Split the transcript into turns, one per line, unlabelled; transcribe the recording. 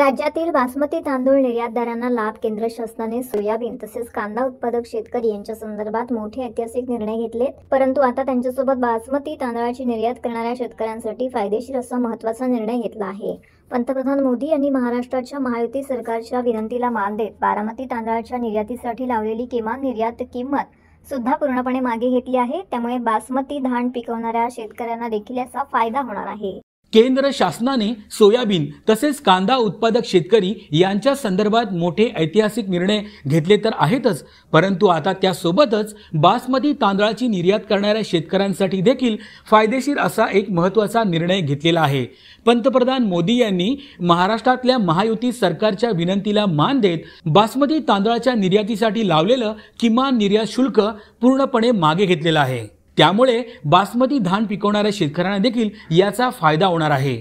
राज्यातील बासमती तांदूळ निर्यातदारांना लाभ केंद्र शासनाने सोयाबीन तसेच कांदा उत्पादक शेतकरी यांच्या संदर्भात मोठे ऐतिहासिक निर्णय घेतलेत। परंतु आता त्यांच्यासोबत बासमती तांदळाची निर्यात करणाऱ्या शेतकऱ्यांसाठी फायदेशीर असा महत्त्वाचा निर्णय घेतला आहे। पंतप्रधान मोदी यांनी महाराष्ट्राच्या महायुती सरकारच्या विनंतीला मान देत बारामती तांदळाच्या निर्यातीसाठी लावलेली किमान निर्यात किंमत सुद्धा पूर्णपणे मागे घेतली आहे। त्यामुळे बासमती धान पिकवणाऱ्या शेतकऱ्यांना देखील याचा फायदा होणार आहे।
केंद्र शासनाने सोयाबीन तसेच कांदा उत्पादक शेतकरी यांच्या संदर्भात मोठे ऐतिहासिक निर्णय घेतले तर आहेतच, परंतु आता त्यासोबतच बासमती तांदळाची निर्यात करणाऱ्या शेतकऱ्यांसाठी देखील फायदेशीर असा एक महत्त्वाचा निर्णय घेतलेला आहे। पंतप्रधान मोदी यांनी महाराष्ट्रातल्या महायुती सरकारच्या विनंतीला मान देत बासमती तांदळाच्या निर्यातीसाठी लावलेलं किमान निर्यात शुल्क पूर्णपणे मागे घेतलेलं आहे। त्यामुळे बासमती धान पिकवणाऱ्या शेतकऱ्यांना देखील याचा फायदा होणार आहे।